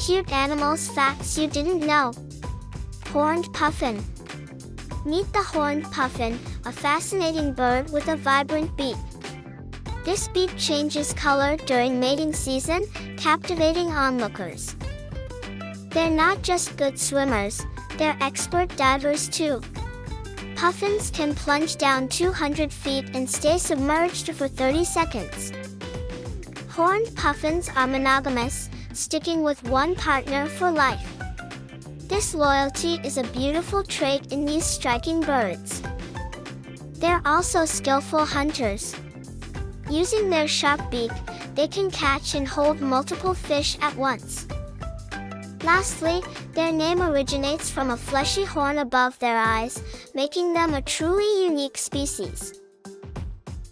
Cute animals facts you didn't know. Horned puffin. Meet the horned puffin, a fascinating bird with a vibrant beak. This beak changes color during mating season, captivating onlookers. They're not just good swimmers, they're expert divers too. Puffins can plunge down 200 feet and stay submerged for 30 seconds. Horned puffins are monogamous, sticking with one partner for life. This loyalty is a beautiful trait in these striking birds. They're also skillful hunters. Using their sharp beak, they can catch and hold multiple fish at once. Lastly, their name originates from a fleshy horn above their eyes, making them a truly unique species.